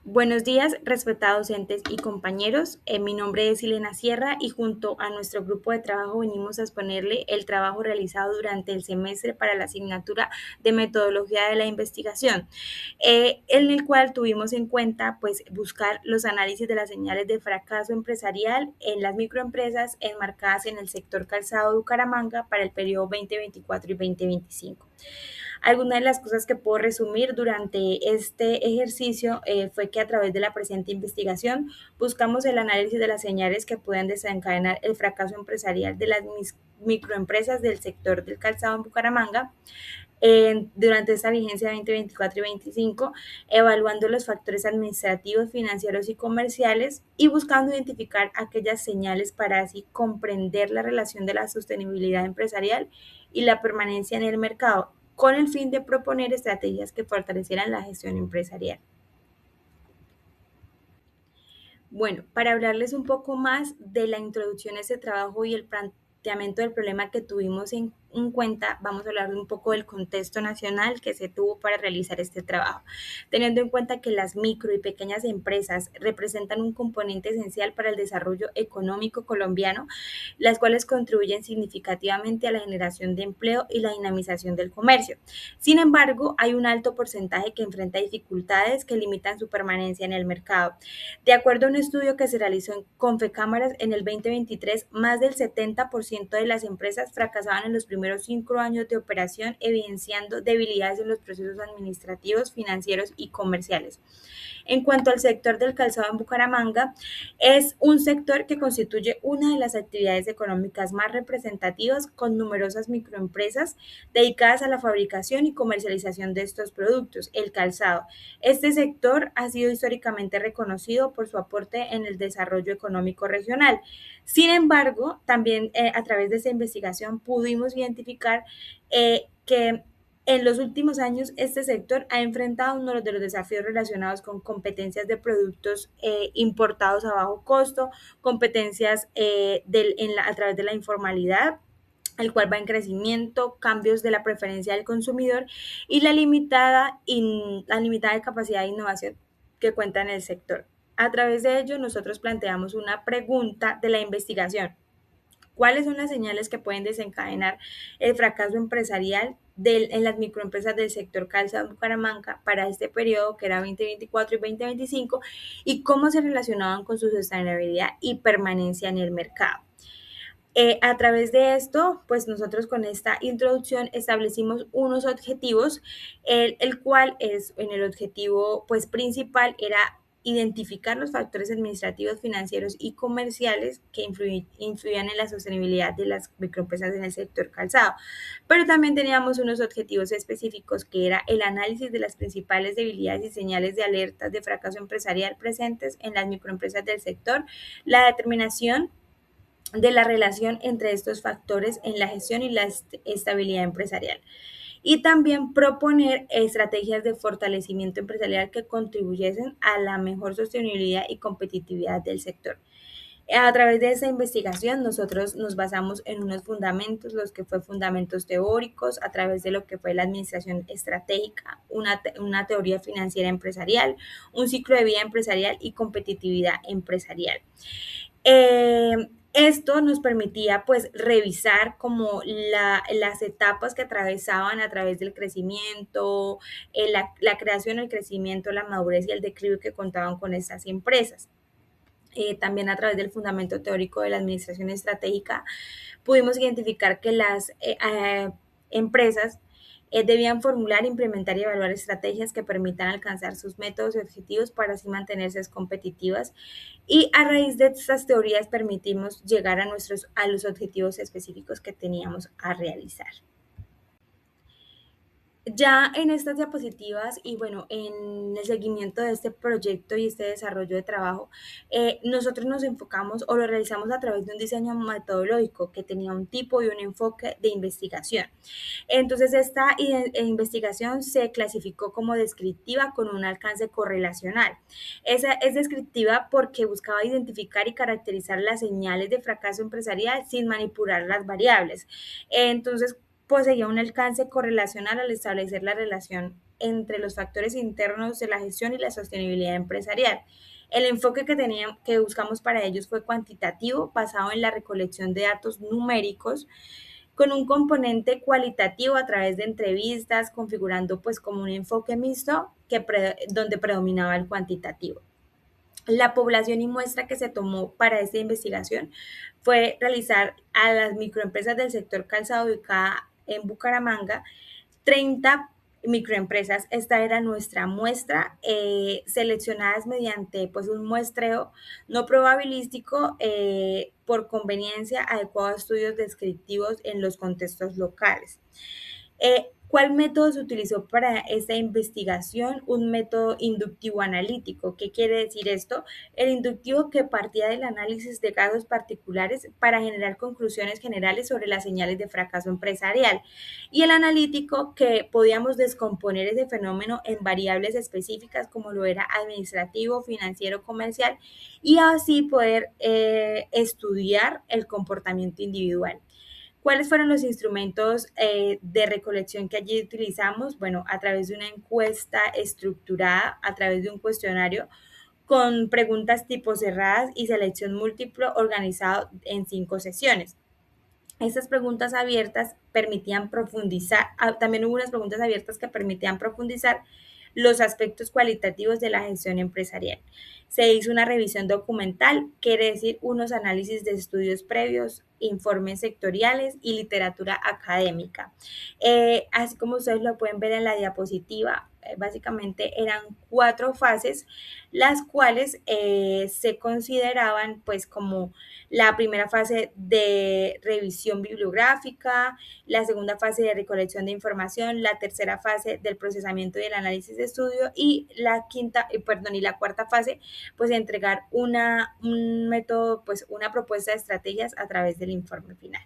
Buenos días, respetados docentes y compañeros. Mi nombre es Silena Sierra y junto a nuestro grupo de trabajo venimos a exponerle el trabajo realizado durante el semestre para la asignatura de metodología de la investigación, en el cual tuvimos en cuenta pues buscar los análisis de las señales de fracaso empresarial en las microempresas enmarcadas en el sector calzado de Bucaramanga para el periodo 2024 y 2025. Algunas de las cosas que puedo resumir durante este ejercicio fue que a través de la presente investigación buscamos el análisis de las señales que puedan desencadenar el fracaso empresarial de las microempresas del sector del calzado en Bucaramanga durante esta vigencia 2024 y 2025, evaluando los factores administrativos, financieros y comerciales y buscando identificar aquellas señales para así comprender la relación de la sostenibilidad empresarial y la permanencia en el mercado, con el fin de proponer estrategias que fortalecieran la gestión empresarial. Bueno, para hablarles un poco más de la introducción a este trabajo y el planteamiento del problema que tuvimos en cuenta, vamos a hablar un poco del contexto nacional que se tuvo para realizar este trabajo, teniendo en cuenta que las micro y pequeñas empresas representan un componente esencial para el desarrollo económico colombiano, las cuales contribuyen significativamente a la generación de empleo y la dinamización del comercio. Sin embargo, hay un alto porcentaje que enfrenta dificultades que limitan su permanencia en el mercado. De acuerdo a un estudio que se realizó en Confecámaras en el 2023, más del 70% de las empresas fracasaban en los primeros 5 años de operación, evidenciando debilidades en los procesos administrativos, financieros y comerciales. En cuanto al sector del calzado en Bucaramanga, es un sector que constituye una de las actividades económicas más representativas, con numerosas microempresas dedicadas a la fabricación y comercialización de estos productos, el calzado. Este sector ha sido históricamente reconocido por su aporte en el desarrollo económico regional. Sin embargo, también a través de esta investigación pudimos identificar que en los últimos años este sector ha enfrentado uno de los desafíos relacionados con competencias de productos importados a bajo costo, competencias a través de la informalidad, el cual va en crecimiento, cambios de la preferencia del consumidor y la limitada capacidad de innovación que cuenta en el sector. A través de ello, nosotros planteamos una pregunta de la investigación. ¿Cuáles son las señales que pueden desencadenar el fracaso empresarial en las microempresas del sector calzado de Bucaramanga para este periodo que era 2024 y 2025 y cómo se relacionaban con su sostenibilidad y permanencia en el mercado? A través de esto, pues nosotros con esta introducción establecimos unos objetivos, el cual es en el objetivo pues principal era identificar los factores administrativos, financieros y comerciales que influían en la sostenibilidad de las microempresas en el sector calzado. Pero también teníamos unos objetivos específicos que era el análisis de las principales debilidades y señales de alertas de fracaso empresarial presentes en las microempresas del sector, la determinación de la relación entre estos factores en la gestión y la estabilidad empresarial. Y también proponer estrategias de fortalecimiento empresarial que contribuyesen a la mejor sostenibilidad y competitividad del sector. A través de esa investigación, nosotros nos basamos en unos fundamentos, los que fue fundamentos teóricos, a través de lo que fue la administración estratégica, una teoría financiera empresarial, un ciclo de vida empresarial y competitividad empresarial. Esto nos permitía pues revisar como las etapas que atravesaban a través del crecimiento, la creación, el crecimiento, la madurez y el declive que contaban con estas empresas. También a través del fundamento teórico de la administración estratégica pudimos identificar que las empresas debían formular, implementar y evaluar estrategias que permitan alcanzar sus métodos y objetivos para así mantenerse competitivas. Y a raíz de estas teorías permitimos llegar a los objetivos específicos que teníamos a realizar. Ya en estas diapositivas y bueno, en el seguimiento de este proyecto y este desarrollo de trabajo, nosotros nos enfocamos o lo realizamos a través de un diseño metodológico que tenía un tipo y un enfoque de investigación. Entonces, esta investigación se clasificó como descriptiva con un alcance correlacional. Esa es descriptiva porque buscaba identificar y caracterizar las señales de fracaso empresarial sin manipular las variables. Entonces, poseía un alcance correlacional al establecer la relación entre los factores internos de la gestión y la sostenibilidad empresarial. El enfoque que buscamos para ellos fue cuantitativo, basado en la recolección de datos numéricos, con un componente cualitativo a través de entrevistas, configurando pues como un enfoque mixto donde predominaba el cuantitativo. La población y muestra que se tomó para esta investigación fue realizar a las microempresas del sector calzado ubicada en Bucaramanga, 30 microempresas. Esta era nuestra muestra, seleccionadas mediante pues un muestreo no probabilístico, por conveniencia adecuado a estudios descriptivos en los contextos locales. ¿Cuál método se utilizó para esta investigación? Un método inductivo analítico. ¿Qué quiere decir esto? El inductivo, que partía del análisis de casos particulares para generar conclusiones generales sobre las señales de fracaso empresarial. Y el analítico, que podíamos descomponer ese fenómeno en variables específicas como lo era administrativo, financiero, comercial, y así poder estudiar el comportamiento individual. ¿Cuáles fueron los instrumentos de recolección que allí utilizamos? Bueno, a través de una encuesta estructurada, a través de un cuestionario con preguntas tipo cerradas y selección múltiple organizado en 5 sesiones. Estas preguntas abiertas permitían profundizar, también hubo unas preguntas abiertas que permitían profundizar los aspectos cualitativos de la gestión empresarial. Se hizo una revisión documental, quiere decir unos análisis de estudios previos, informes sectoriales y literatura académica. Así como ustedes lo pueden ver en la diapositiva, básicamente eran 4 fases, las cuales se consideraban pues como la primera fase de revisión bibliográfica, la segunda fase de recolección de información, la tercera fase del procesamiento y el análisis de estudio, y la cuarta fase, pues entregar un método, pues una propuesta de estrategias a través del informe final.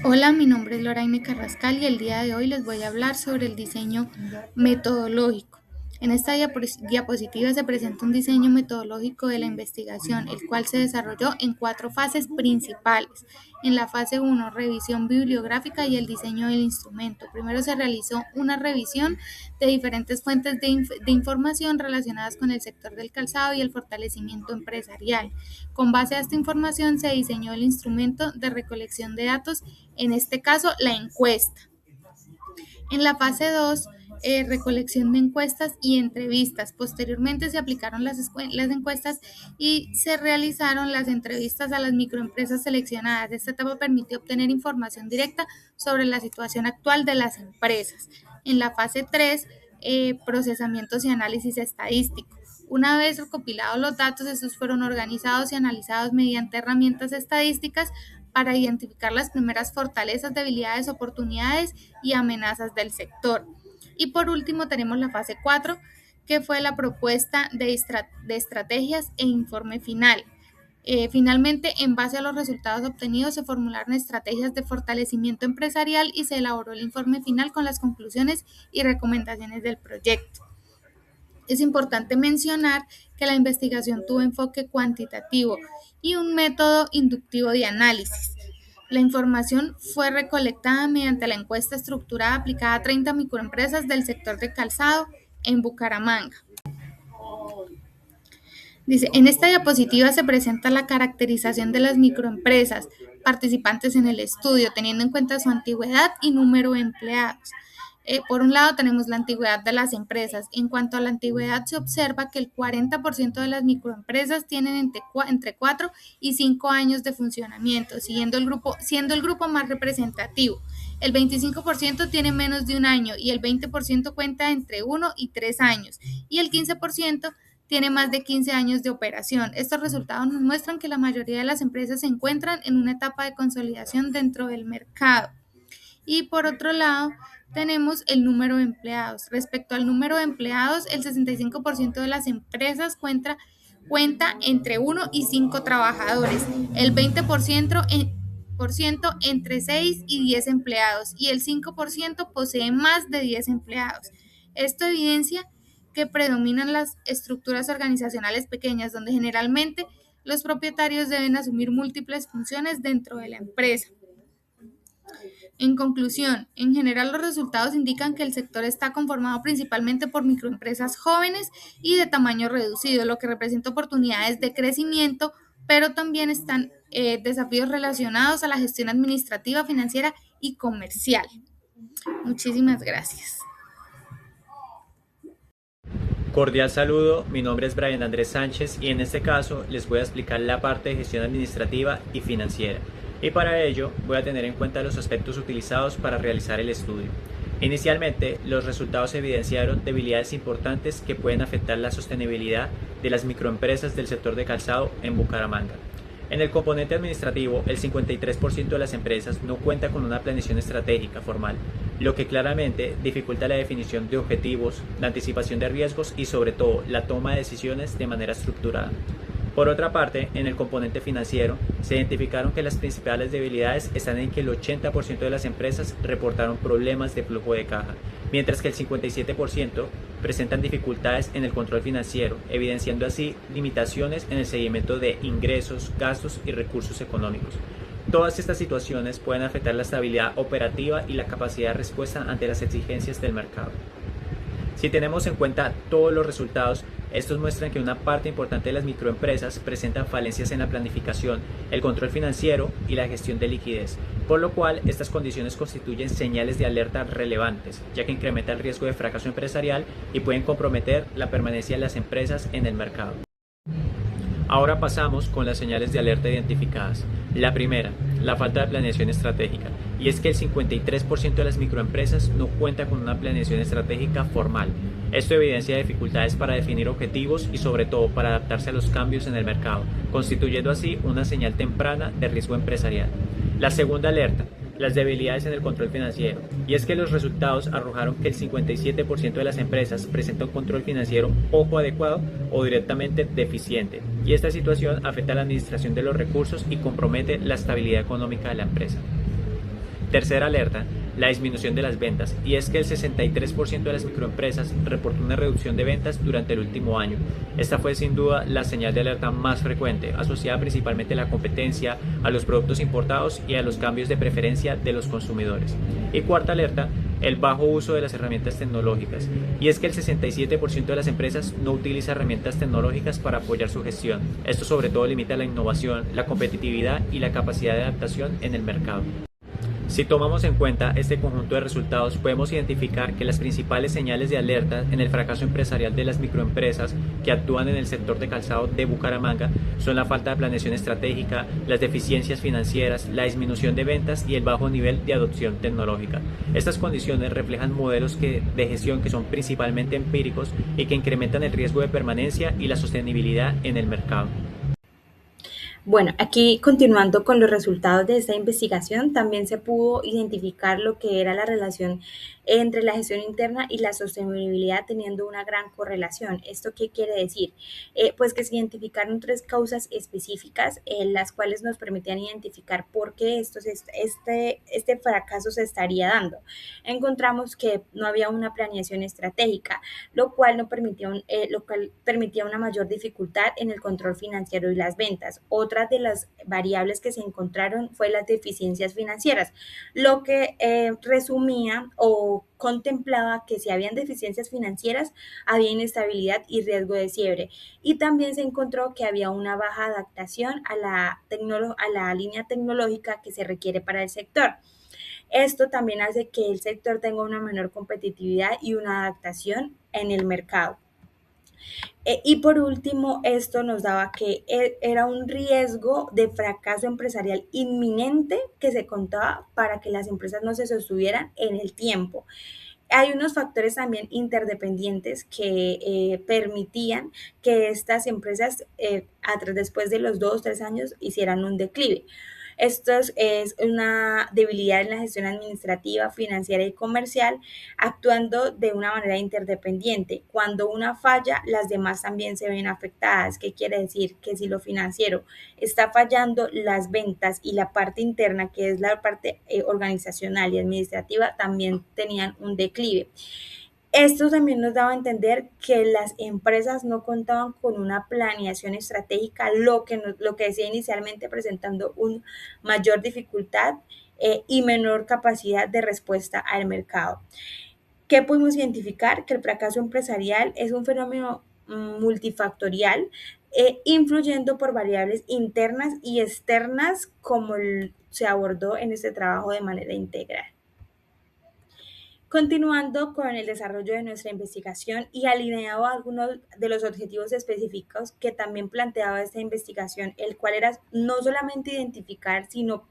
Hola, mi nombre es Loraine Carrascal y el día de hoy les voy a hablar sobre el diseño metodológico. En esta diapositiva se presenta un diseño metodológico de la investigación, el cual se desarrolló en 4 fases principales. En la fase 1, revisión bibliográfica y el diseño del instrumento. Primero se realizó una revisión de diferentes fuentes de información relacionadas con el sector del calzado y el fortalecimiento empresarial. Con base a esta información se diseñó el instrumento de recolección de datos, en este caso la encuesta. En la fase 2, recolección de encuestas y entrevistas. Posteriormente se aplicaron las encuestas y se realizaron las entrevistas a las microempresas seleccionadas. Esta etapa permitió obtener información directa sobre la situación actual de las empresas. En la fase 3, procesamientos y análisis estadístico. Una vez recopilados los datos, estos fueron organizados y analizados mediante herramientas estadísticas para identificar las primeras fortalezas, debilidades, oportunidades y amenazas del sector. Y por último tenemos la fase 4, que fue la propuesta de estrategias e informe final. Finalmente, en base a los resultados obtenidos, se formularon estrategias de fortalecimiento empresarial y se elaboró el informe final con las conclusiones y recomendaciones del proyecto. Es importante mencionar que la investigación tuvo enfoque cuantitativo y un método inductivo de análisis. La información fue recolectada mediante la encuesta estructurada aplicada a 30 microempresas del sector de calzado en Bucaramanga. Dice, en esta diapositiva se presenta la caracterización de las microempresas participantes en el estudio, teniendo en cuenta su antigüedad y número de empleados. Por un lado tenemos la antigüedad de las empresas. En cuanto a la antigüedad, se observa que el 40% de las microempresas tienen entre 4 y 5 años de funcionamiento, siendo el grupo más representativo. El 25% tiene menos de un año y el 20% cuenta entre 1 y 3 años y el 15% tiene más de 15 años de operación. Estos resultados nos muestran que la mayoría de las empresas se encuentran en una etapa de consolidación dentro del mercado. Y por otro lado, tenemos el número de empleados. Respecto al número de empleados, el 65% de las empresas cuenta entre 1 y 5 trabajadores, el 20% entre 6 y 10 empleados y el 5% posee más de 10 empleados. Esto evidencia que predominan las estructuras organizacionales pequeñas, donde generalmente los propietarios deben asumir múltiples funciones dentro de la empresa. En conclusión, en general los resultados indican que el sector está conformado principalmente por microempresas jóvenes y de tamaño reducido, lo que representa oportunidades de crecimiento, pero también están desafíos relacionados a la gestión administrativa, financiera y comercial. Muchísimas gracias. Cordial saludo, mi nombre es Brian Andrés Sánchez y en este caso les voy a explicar la parte de gestión administrativa y financiera. Y para ello voy a tener en cuenta los aspectos utilizados para realizar el estudio. Inicialmente, los resultados evidenciaron debilidades importantes que pueden afectar la sostenibilidad de las microempresas del sector de calzado en Bucaramanga. En el componente administrativo, el 53% de las empresas no cuenta con una planeación estratégica formal, lo que claramente dificulta la definición de objetivos, la anticipación de riesgos y sobre todo la toma de decisiones de manera estructurada. Por otra parte, en el componente financiero, se identificaron que las principales debilidades están en que el 80% de las empresas reportaron problemas de flujo de caja, mientras que el 57% presentan dificultades en el control financiero, evidenciando así limitaciones en el seguimiento de ingresos, gastos y recursos económicos. Todas estas situaciones pueden afectar la estabilidad operativa y la capacidad de respuesta ante las exigencias del mercado. Si tenemos en cuenta todos los resultados, estos muestran que una parte importante de las microempresas presentan falencias en la planificación, el control financiero y la gestión de liquidez, por lo cual estas condiciones constituyen señales de alerta relevantes, ya que incrementan el riesgo de fracaso empresarial y pueden comprometer la permanencia de las empresas en el mercado. Ahora pasamos con las señales de alerta identificadas. La primera, la falta de planeación estratégica, y es que el 53% de las microempresas no cuenta con una planeación estratégica formal. Esto evidencia dificultades para definir objetivos y sobre todo para adaptarse a los cambios en el mercado, constituyendo así una señal temprana de riesgo empresarial. La segunda alerta, las debilidades en el control financiero, y es que los resultados arrojaron que el 57% de las empresas presenta un control financiero poco adecuado o directamente deficiente, y esta situación afecta a la administración de los recursos y compromete la estabilidad económica de la empresa. Tercera alerta, la disminución de las ventas, y es que el 63% de las microempresas reportó una reducción de ventas durante el último año. Esta fue sin duda la señal de alerta más frecuente, asociada principalmente a la competencia, a los productos importados y a los cambios de preferencia de los consumidores. Y cuarta alerta, el bajo uso de las herramientas tecnológicas, y es que el 67% de las empresas no utiliza herramientas tecnológicas para apoyar su gestión. Esto sobre todo limita la innovación, la competitividad y la capacidad de adaptación en el mercado. Si tomamos en cuenta este conjunto de resultados, podemos identificar que las principales señales de alerta en el fracaso empresarial de las microempresas que actúan en el sector de calzado de Bucaramanga son la falta de planeación estratégica, las deficiencias financieras, la disminución de ventas y el bajo nivel de adopción tecnológica. Estas condiciones reflejan modelos de gestión que son principalmente empíricos y que incrementan el riesgo de permanencia y la sostenibilidad en el mercado. Bueno, aquí continuando con los resultados de esta investigación, también se pudo identificar lo que era la relación entre la gestión interna y la sostenibilidad teniendo una gran correlación. ¿Esto qué quiere decir? Pues que se identificaron tres causas específicas, las cuales nos permitían identificar por qué este fracaso se estaría dando. Encontramos que no había una planeación estratégica, lo cual permitía una mayor dificultad en el control financiero y las ventas. Otra de las variables que se encontraron fue las deficiencias financieras, lo que resumía o contemplaba que si habían deficiencias financieras, había inestabilidad y riesgo de cierre. Y también se encontró que había una baja adaptación a la línea tecnológica que se requiere para el sector. Esto también hace que el sector tenga una menor competitividad y una adaptación en el mercado. Y por último, esto nos daba que era un riesgo de fracaso empresarial inminente que se contaba para que las empresas no se sostuvieran en el tiempo. Hay unos factores también interdependientes que permitían que estas empresas después de los 2 o 3 años hicieran un declive. Esto es una debilidad en la gestión administrativa, financiera y comercial, actuando de una manera interdependiente. Cuando una falla, las demás también se ven afectadas. ¿Qué quiere decir? Que si lo financiero está fallando, las ventas y la parte interna, que es la parte organizacional y administrativa, también tenían un declive. Esto también nos daba a entender que las empresas no contaban con una planeación estratégica, lo que decía inicialmente presentando una mayor dificultad y menor capacidad de respuesta al mercado. ¿Qué pudimos identificar? Que el fracaso empresarial es un fenómeno multifactorial, influyendo por variables internas y externas, como se abordó en este trabajo de manera integral. Continuando con el desarrollo de nuestra investigación y alineado a algunos de los objetivos específicos que también planteaba esta investigación, el cual era no solamente identificar, sino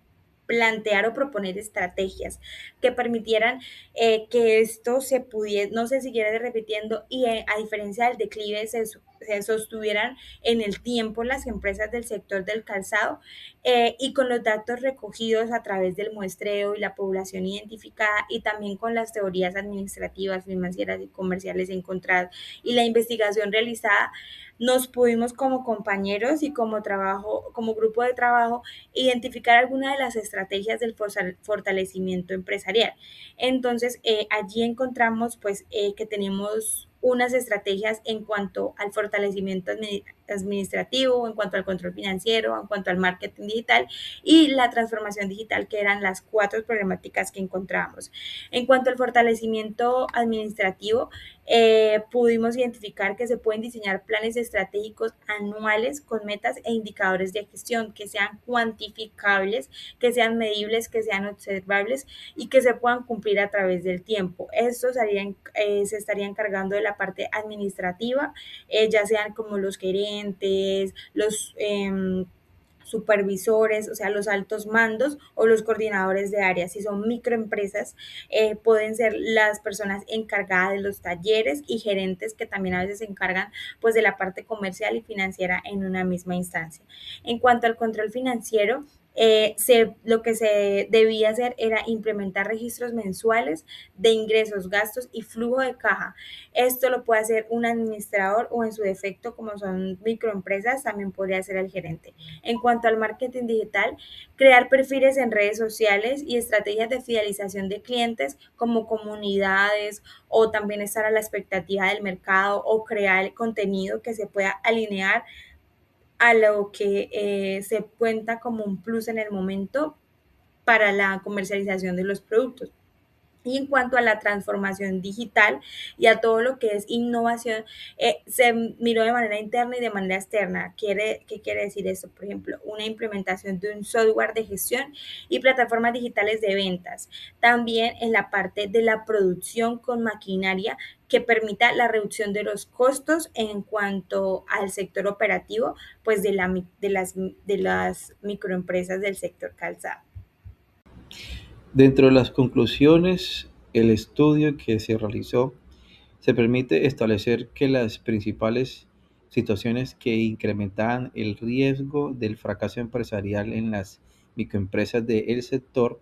plantear o proponer estrategias que permitieran que esto no se siguiera repitiendo y a diferencia del declive se sostuvieran en el tiempo las empresas del sector del calzado, y con los datos recogidos a través del muestreo y la población identificada y también con las teorías administrativas, financieras y comerciales encontradas y la investigación realizada, nos pudimos como compañeros y como grupo de trabajo, identificar algunas de las estrategias del fortalecimiento empresarial. Entonces, allí encontramos pues que tenemos unas estrategias en cuanto al fortalecimiento administrativo, en cuanto al control financiero, en cuanto al marketing digital y la transformación digital, que eran las 4 problemáticas que encontramos. En cuanto al fortalecimiento administrativo, pudimos identificar que se pueden diseñar planes estratégicos anuales con metas e indicadores de gestión que sean cuantificables, que sean medibles, que sean observables y que se puedan cumplir a través del tiempo. Esto se estaría encargando de la parte administrativa, ya sean como los gerentes, los supervisores, o sea, los altos mandos o los coordinadores de áreas. Si son microempresas, pueden ser las personas encargadas de los talleres y gerentes que también a veces se encargan pues de la parte comercial y financiera en una misma instancia. En cuanto al control financiero, lo que se debía hacer era implementar registros mensuales de ingresos, gastos y flujo de caja. Esto lo puede hacer un administrador o en su defecto, como son microempresas, también podría ser el gerente. En cuanto al marketing digital, crear perfiles en redes sociales y estrategias de fidelización de clientes como comunidades o también estar a la expectativa del mercado o crear contenido que se pueda alinear a lo que se cuenta como un plus en el momento para la comercialización de los productos. Y en cuanto a la transformación digital y a todo lo que es innovación, se miró de manera interna y de manera externa. ¿Qué quiere decir esto? Por ejemplo, una implementación de un software de gestión y plataformas digitales de ventas. También en la parte de la producción con maquinaria que permita la reducción de los costos en cuanto al sector operativo, pues de las microempresas del sector calzado. Dentro de las conclusiones, el estudio que se realizó se permite establecer que las principales situaciones que incrementaban el riesgo del fracaso empresarial en las microempresas del sector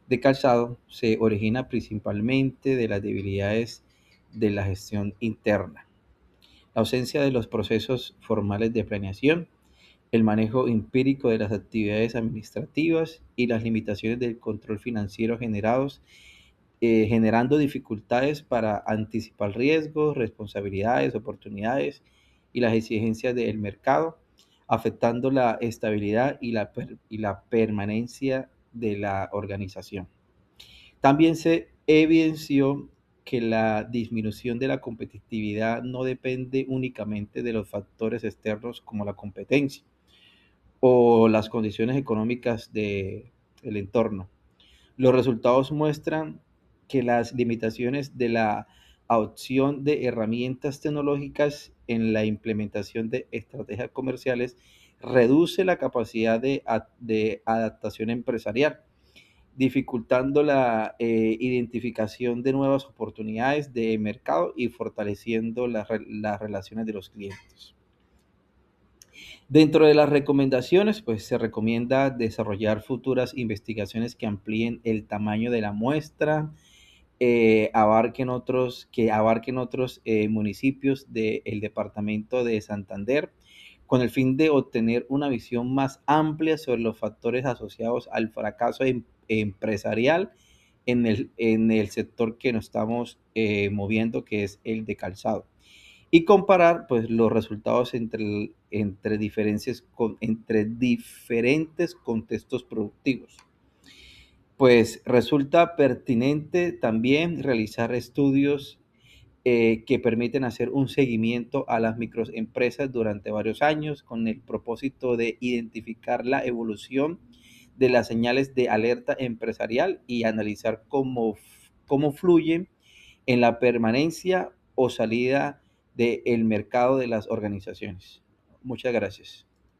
de calzado se origina principalmente de las debilidades de la gestión interna, la ausencia de los procesos formales de planeación, el manejo empírico de las actividades administrativas y las limitaciones del control financiero generando dificultades para anticipar riesgos, responsabilidades, oportunidades y las exigencias del mercado, afectando la estabilidad y la permanencia de la organización. También se evidenció que la disminución de la competitividad no depende únicamente de los factores externos como la competencia o las condiciones económicas del entorno. Los resultados muestran que las limitaciones de la adopción de herramientas tecnológicas en la implementación de estrategias comerciales reduce la capacidad de adaptación empresarial, dificultando la identificación de nuevas oportunidades de mercado y fortaleciendo las relaciones de los clientes. Dentro de las recomendaciones, pues se recomienda desarrollar futuras investigaciones que amplíen el tamaño de la muestra, que abarquen otros municipios del departamento de Santander, con el fin de obtener una visión más amplia sobre los factores asociados al fracaso empresarial en el sector que nos estamos moviendo, que es el de calzado, y comparar pues los resultados entre diferentes contextos productivos. Pues resulta pertinente también realizar estudios que permiten hacer un seguimiento a las microempresas durante varios años con el propósito de identificar la evolución de las señales de alerta empresarial y analizar cómo fluyen en la permanencia o salida del mercado de las organizaciones. Muchas gracias.